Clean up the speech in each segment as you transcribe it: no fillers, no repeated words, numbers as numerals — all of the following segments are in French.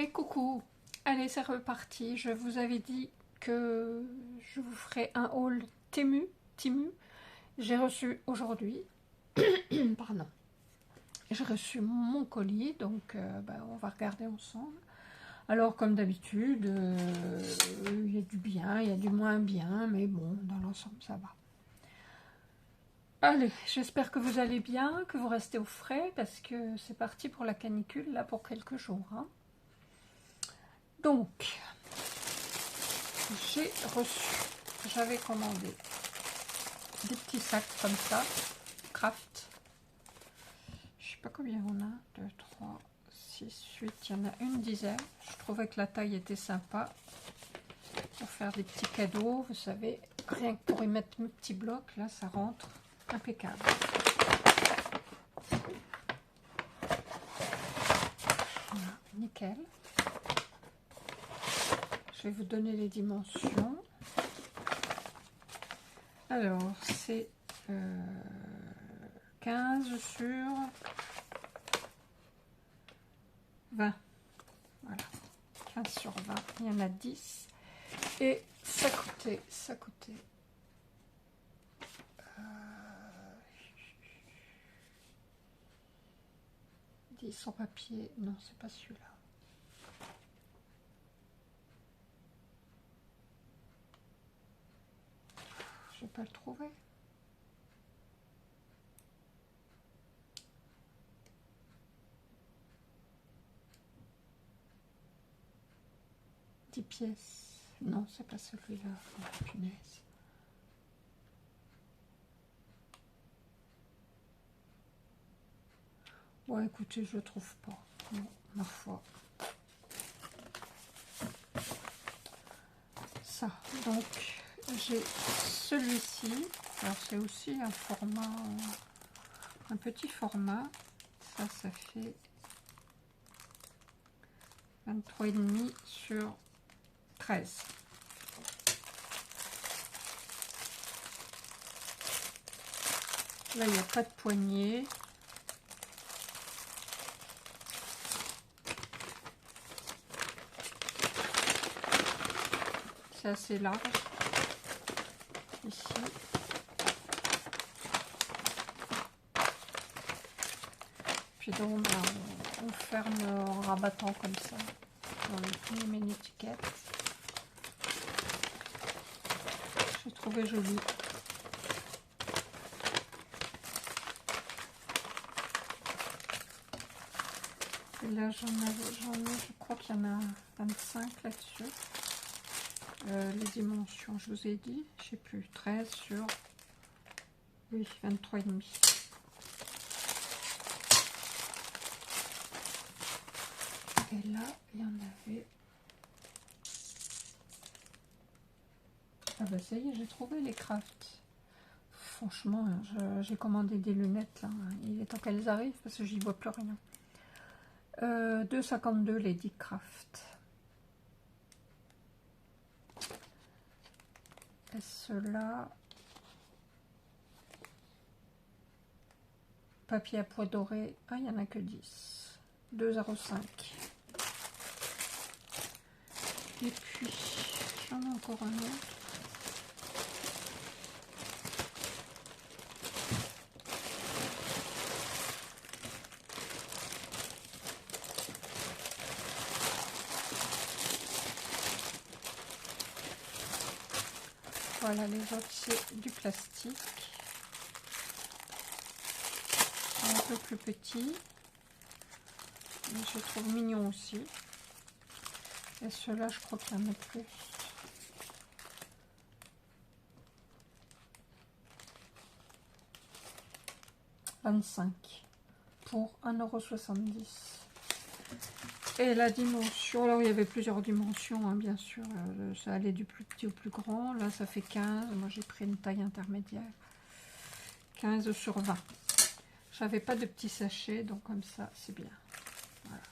Et coucou, allez c'est reparti, je vous avais dit que je vous ferai un haul Temu, j'ai reçu aujourd'hui, pardon, j'ai reçu mon colis, donc on va regarder ensemble. Alors comme d'habitude, il y a du bien, il y a du moins bien, mais bon, dans l'ensemble ça va. Allez, j'espère que vous allez bien, que vous restez au frais, parce que c'est parti pour la canicule, là pour quelques jours. Hein. Donc, j'ai reçu, j'avais commandé des petits sacs comme ça, Craft. Je sais pas combien on a, 2, 3, 6, 8, il y en a une dizaine. Je trouvais que la taille était sympa pour faire des petits cadeaux, vous savez, rien que pour y mettre mes petits blocs, là ça rentre impeccable. Voilà, nickel. Je vais vous donner les dimensions. Alors, c'est 15 sur 20. Voilà, 15 sur 20. Il y en a 10. Et ça coûtait 10 en papier. Non, c'est pas celui-là. Je vais pas le trouver. Pièces. Non, c'est pas celui-là. Oh, punaise. Bon, écoutez, je trouve pas. Bon, ma foi. Ça. Donc, j'ai celui-ci. Alors, c'est aussi un format, un petit format. Ça fait 23,5 sur 13. Là, il n'y a pas de poignée. C'est assez large. Ici. Puis donc, on ferme en rabattant comme ça. On met une étiquette. J'ai trouvé joli. Et là, j'en ai, je crois qu'il y en a 25 là-dessus. Les dimensions, je vous ai dit, je sais plus, 13 sur, oui, 23,5. Et là, il y en avait... Ah bah ça y est, j'ai trouvé les crafts. Franchement, j'ai commandé des lunettes là. Il est temps qu'elles arrivent parce que j'y vois plus rien. 2,52 les 10 crafts. Et ceux-là, papier à pois doré. Ah, il n'y en a que 10. 2,05. Et puis, j'en ai encore un autre. Voilà, les autres, c'est du plastique. Un peu plus petit. Mais je trouve mignon aussi. Et ceux-là, je crois qu'il y en a plus. « 25 pour 1,70 €. Et la dimension, alors il y avait plusieurs dimensions, hein, bien sûr. Ça allait du plus petit au plus grand. Là, ça fait 15. Moi, j'ai pris une taille intermédiaire. 15 sur 20. J'avais pas de petits sachets, donc comme ça, c'est bien. Voilà.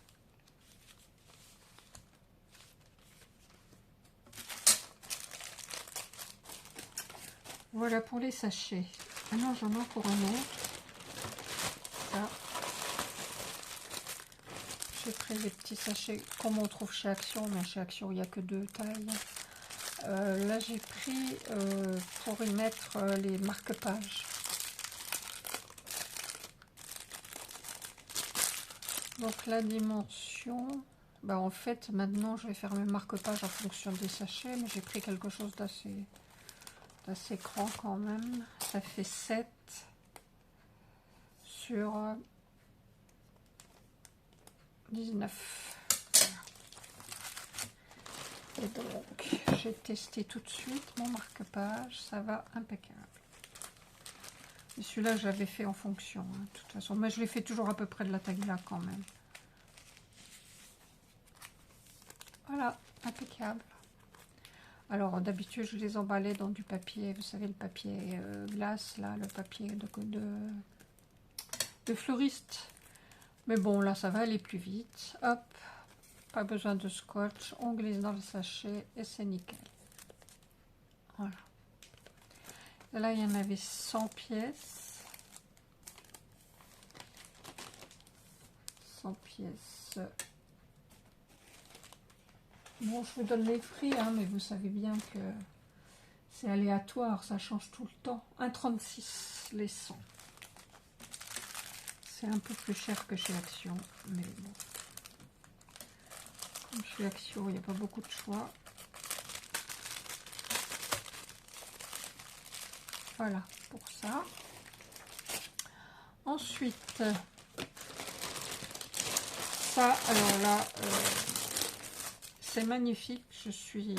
Voilà pour les sachets. Ah non, j'en ai encore un autre. Ça. j'ai pris les petits sachets comme on trouve chez Action, mais chez Action il n'y a que 2 tailles. Là j'ai pris pour y mettre les marque-pages. Donc la dimension, bah en fait maintenant je vais faire mes marque-pages en fonction des sachets, mais j'ai pris quelque chose d'assez grand quand même. Ça fait 7 sur 19. Et donc j'ai testé tout de suite mon marque-page, ça va impeccable. Et celui-là j'avais fait en fonction, hein, de toute façon, mais je l'ai fait toujours à peu près de la taille là quand même. Voilà, impeccable. Alors d'habitude je les emballais dans du papier, vous savez le papier glace là, le papier de fleuriste. Mais bon là ça va aller plus vite. Hop, pas besoin de scotch, on glisse dans le sachet et c'est nickel. Voilà. Et là il y en avait 100 pièces. 100 pièces. Bon, je vous donne les prix, hein, mais vous savez bien que c'est aléatoire, ça change tout le temps. 1,36 les 100. C'est un peu plus cher que chez Action, mais bon. Comme chez Action, il n'y a pas beaucoup de choix. Voilà, pour ça. Ensuite, ça, alors là, c'est magnifique, je suis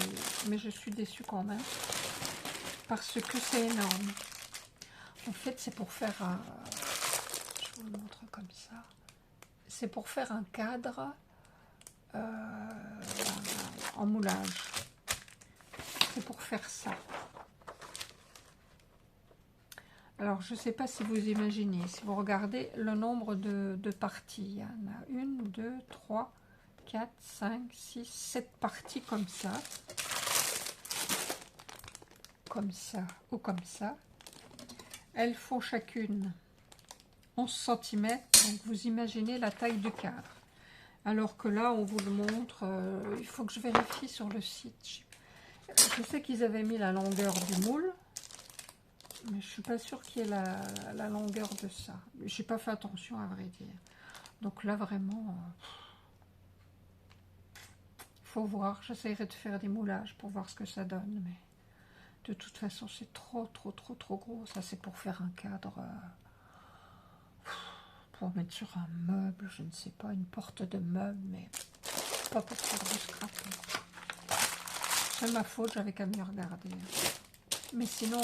déçue quand même, parce que c'est énorme. En fait, c'est pour faire un... Je vous le montre comme ça. C'est pour faire un cadre en moulage. C'est pour faire ça. Alors, je ne sais pas si vous imaginez, si vous regardez le nombre de parties. Il y en a 1, 2, 3, 4, 5, 6, 7 parties comme ça. Comme ça ou comme ça. Elles font chacune 11 cm. Donc, vous imaginez la taille du cadre. Alors que là, on vous le montre. Il faut que je vérifie sur le site. Je sais qu'ils avaient mis la longueur du moule. Mais je suis pas sûre qu'il y ait la longueur de ça. J'ai pas fait attention à vrai dire. Donc là vraiment, faut voir. J'essaierai de faire des moulages pour voir ce que ça donne. Mais de toute façon, c'est trop gros. Ça c'est pour faire un cadre, pour mettre sur un meuble. Je ne sais pas, une porte de meuble, mais pas pour faire du scrap. C'est ma faute, j'avais qu'à mieux regarder. Mais sinon...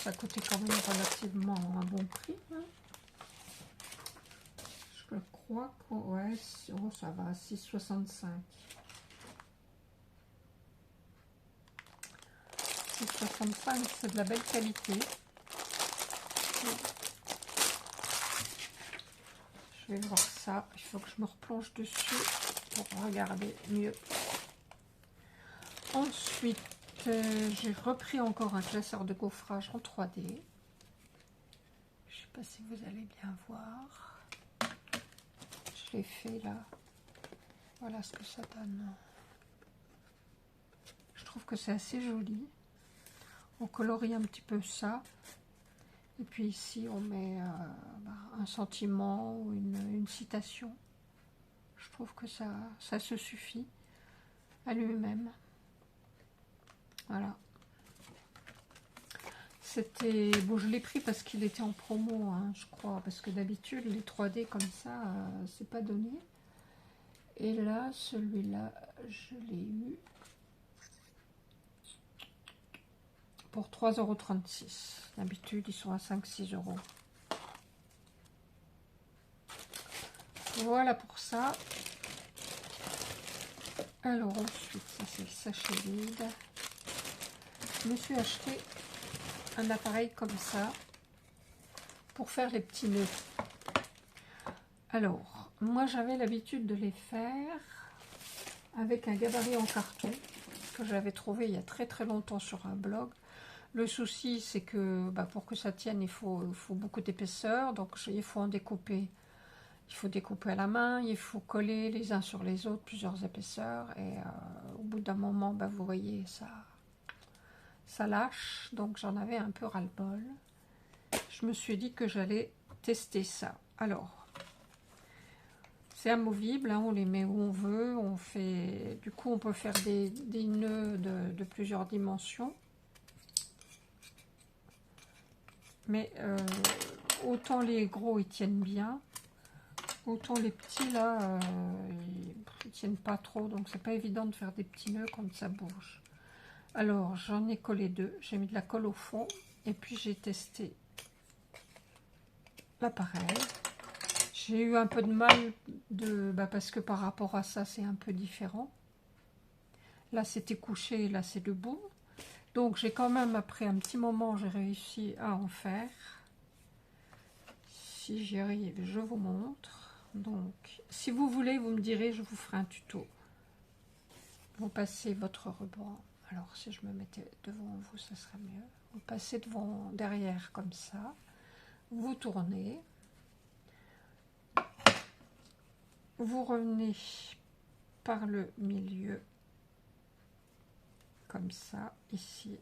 Ça coûtait quand même relativement un bon prix. Hein. Je crois que ouais, oh, ça va, 6,65. 6,65, c'est de la belle qualité. Je vais voir ça. Il faut que je me replonge dessus pour regarder mieux. Ensuite, j'ai repris encore un classeur de gaufrage en 3D. Je ne sais pas si vous allez bien voir. Je l'ai fait là. Voilà ce que ça donne. Je trouve que c'est assez joli. On colorie un petit peu ça. Et puis ici, on met un sentiment ou une citation. Je trouve que ça se suffit à lui-même. Voilà. C'était... Bon, je l'ai pris parce qu'il était en promo, hein, je crois. Parce que d'habitude, les 3D comme ça, c'est pas donné. Et là, celui-là, je l'ai eu pour 3,36 €. D'habitude, ils sont à 5-6 €. Voilà pour ça. Alors ensuite, ça c'est le sachet vide. Je me suis acheté un appareil comme ça pour faire les petits nœuds. Alors, moi j'avais l'habitude de les faire avec un gabarit en carton que j'avais trouvé il y a très longtemps sur un blog. Le souci c'est que pour que ça tienne il faut beaucoup d'épaisseur, donc il faut en découper Il faut découper à la main, il faut coller les uns sur les autres, plusieurs épaisseurs. Et au bout d'un moment, bah, vous voyez, ça lâche. Donc j'en avais un peu ras-le-bol. Je me suis dit que j'allais tester ça. Alors, c'est amovible, hein, on les met où on veut. On fait, du coup, on peut faire des nœuds de plusieurs dimensions. Mais autant les gros, ils tiennent bien. Autant les petits, là, ils tiennent pas trop. Donc, c'est pas évident de faire des petits nœuds quand ça bouge. Alors, j'en ai collé 2. J'ai mis de la colle au fond. Et puis, j'ai testé l'appareil. J'ai eu un peu de mal parce que par rapport à ça, c'est un peu différent. Là, c'était couché, là, c'est debout. Donc, j'ai quand même, après un petit moment, j'ai réussi à en faire. Si j'y arrive, je vous montre. Donc, si vous voulez, vous me direz, je vous ferai un tuto. Vous passez votre ruban. Alors, si je me mettais devant vous, ça serait mieux. Vous passez derrière comme ça. Vous tournez. Vous revenez par le milieu. Comme ça, ici.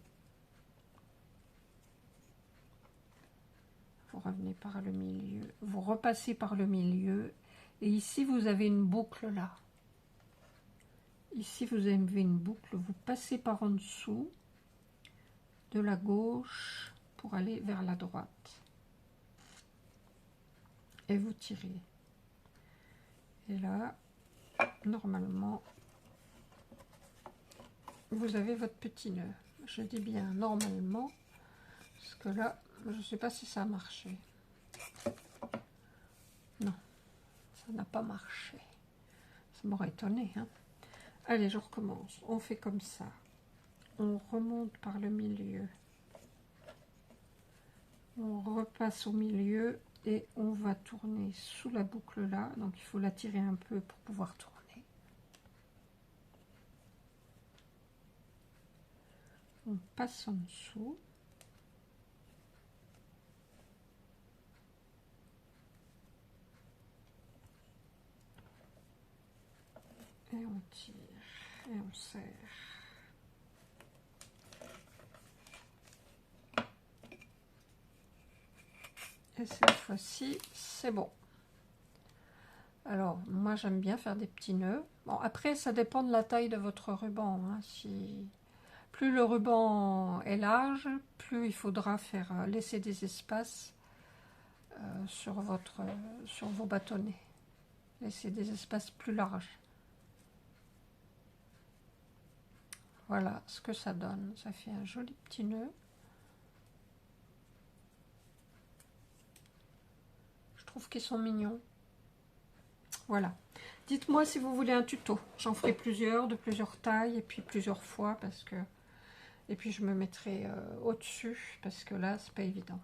Vous revenez par le milieu. Vous repassez par le milieu. Et ici, vous avez une boucle là. Ici, vous avez une boucle. Vous passez par en dessous de la gauche pour aller vers la droite. Et vous tirez. Et là, normalement, vous avez votre petit nœud. Je dis bien normalement, parce que là, je ne sais pas si ça a marché. Non, ça n'a pas marché. Ça m'aurait étonné, hein. Allez, je recommence. On fait comme ça. On remonte par le milieu. On repasse au milieu et on va tourner sous la boucle là. Donc, il faut la tirer un peu pour pouvoir tourner. On passe en dessous. Et on tire. Et on serre. Et cette fois-ci, c'est bon. Alors, moi, j'aime bien faire des petits nœuds. Bon, après, ça dépend de la taille de votre ruban. Hein. Plus le ruban est large, plus il faudra laisser des espaces sur vos bâtonnets. Laisser des espaces plus larges. Voilà ce que ça donne. Ça fait un joli petit nœud. Je trouve qu'ils sont mignons. Voilà. Dites-moi si vous voulez un tuto. J'en ferai plusieurs, de plusieurs tailles, et puis plusieurs fois, parce que... Et puis je me mettrai au-dessus, parce que là, c'est pas évident.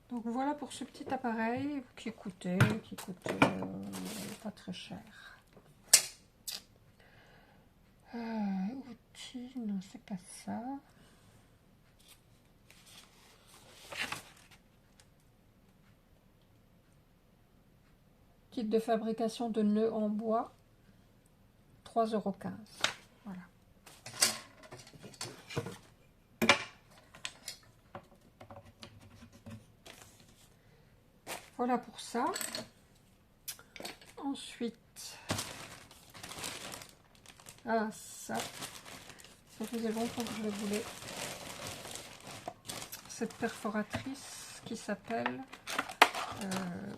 Donc voilà pour ce petit appareil qui coûtait pas très cher. Outils, non, c'est pas ça. Kit de fabrication de nœuds en bois, 3,15 €. Voilà. Voilà pour ça. Ensuite, ça faisait longtemps que je voulais. Cette perforatrice qui s'appelle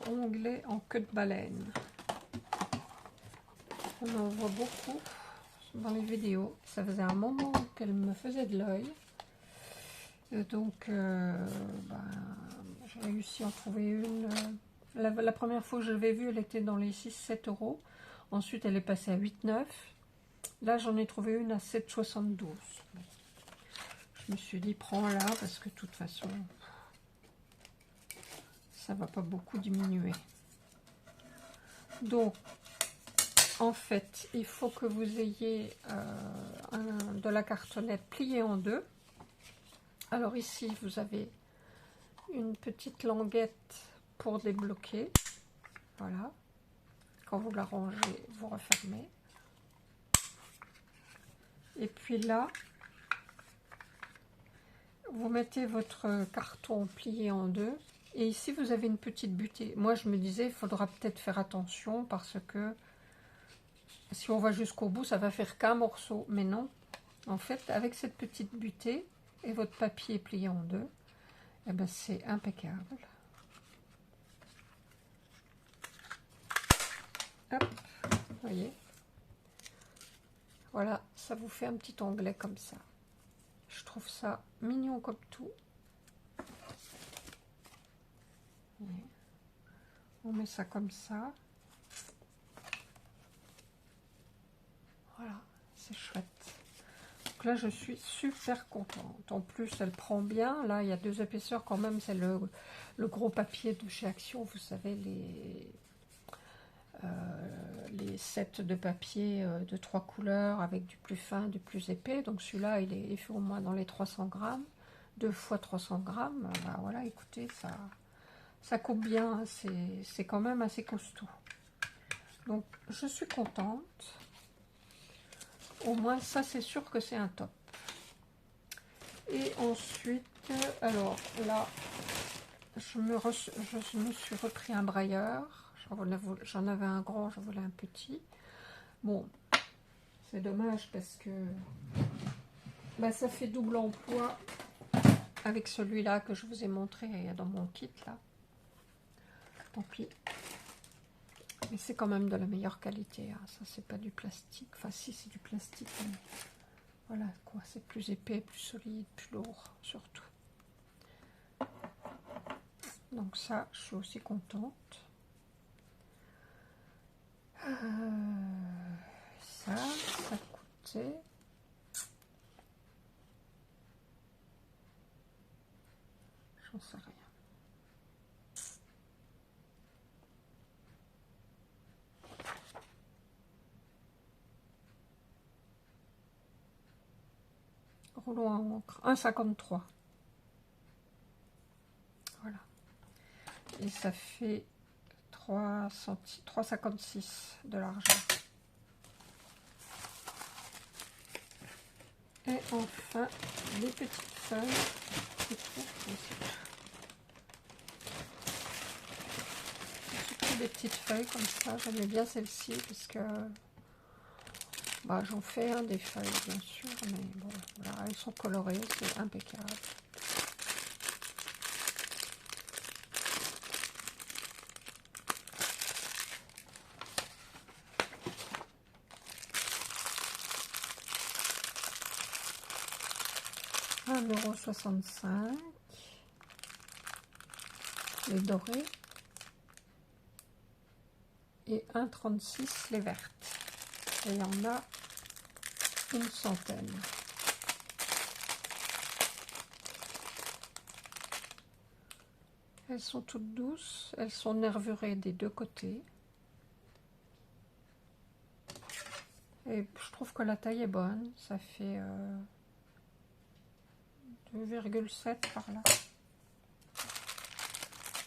onglet en queue de baleine. On en voit beaucoup dans les vidéos. Ça faisait un moment qu'elle me faisait de l'œil. Donc, j'ai réussi à en trouver une. La première fois que je l'avais vue, elle était dans les 6-7 €. Ensuite, elle est passée à 8-9 €. Là, j'en ai trouvé une à 7,72 €. Je me suis dit, prends-la, parce que de toute façon, ça va pas beaucoup diminuer. Donc, en fait, il faut que vous ayez de la cartonnette pliée en deux. Alors ici, vous avez une petite languette pour débloquer. Voilà. Quand vous la rangez, vous refermez. Et puis là, vous mettez votre carton plié en deux. Et ici, vous avez une petite butée. Moi, je me disais, il faudra peut-être faire attention parce que si on va jusqu'au bout, ça va faire qu'un morceau. Mais non. En fait, avec cette petite butée et votre papier plié en deux, eh ben, c'est impeccable. Hop, vous voyez. Voilà, ça vous fait un petit onglet comme ça. Je trouve ça mignon comme tout. On met ça comme ça. Voilà, c'est chouette. Donc là, je suis super contente. En plus, elle prend bien. Là, il y a 2 épaisseurs quand même. C'est le gros papier de chez Action. Vous savez, les sets de papier de 3 couleurs avec du plus fin, du plus épais. Donc celui-là, il fait au moins dans les 300 grammes. 2 fois 300 grammes. Ben voilà, écoutez, ça coupe bien. C'est quand même assez costaud. Donc, je suis contente. Au moins, ça, c'est sûr que c'est un top. Et ensuite, alors là, je me suis repris un brailleur. J'en avais un grand, j'en voulais un petit. Bon, c'est dommage parce que bah, ça fait double emploi avec celui-là que je vous ai montré dans mon kit là. Tant pis. Mais c'est quand même de la meilleure qualité. Hein. Ça, c'est pas du plastique. Enfin, si, c'est du plastique. Mais voilà quoi, c'est plus épais, plus solide, plus lourd surtout. Donc ça, je suis aussi contente. Ça coûtait... J'en sais rien. Rouleau à encre, 1,53. Voilà. Et ça fait 3,56 de l'argent. Et enfin, les petites feuilles. Surtout des petites feuilles comme ça. J'aimais bien celle-ci parce que bah, j'en fais des feuilles bien sûr, mais bon, voilà, elles sont colorées, c'est impeccable. €1,65 les dorés et 1,36 les vertes. Et il y en a une centaine. Elles sont toutes douces, elles sont nervurées des deux côtés. Et je trouve que la taille est bonne, ça fait 2,7 par là.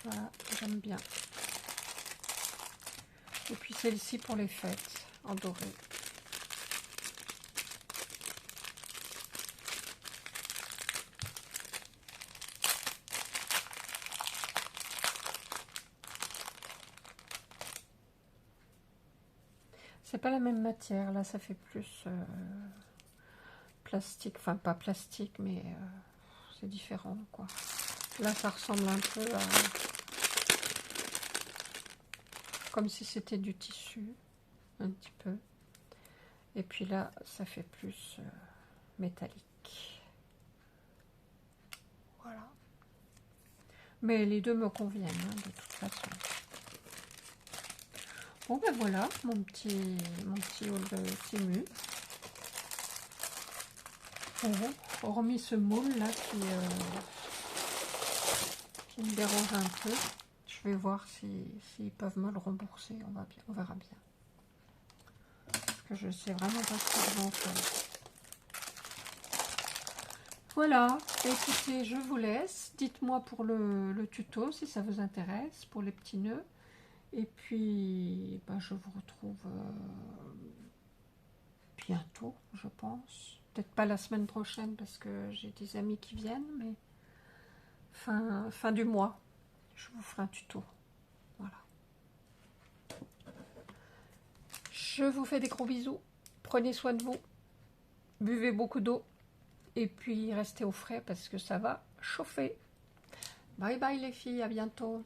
Voilà, j'aime bien. Et puis celle-ci pour les fêtes, en doré. C'est pas la même matière, là ça fait plus plastique, enfin pas plastique, mais c'est différent quoi. Là ça ressemble un peu à... comme si c'était du tissu, un petit peu. Et puis là ça fait plus métallique. Voilà. Mais les deux me conviennent hein, de toute façon. Bon ben voilà, mon petit haul de Temu. Bon, hormis ce moule là qui me dérange un peu, je vais voir s'ils peuvent me le rembourser, on verra bien. Parce que je sais vraiment pas ce qu'ils vont faire. Voilà, écoutez, je vous laisse. Dites-moi pour le tuto si ça vous intéresse, pour les petits nœuds. Et puis, bah, je vous retrouve bientôt, je pense. Peut-être pas la semaine prochaine parce que j'ai des amis qui viennent, mais fin du mois, je vous ferai un tuto. Voilà. Je vous fais des gros bisous. Prenez soin de vous. Buvez beaucoup d'eau. Et puis, restez au frais parce que ça va chauffer. Bye bye les filles, à bientôt.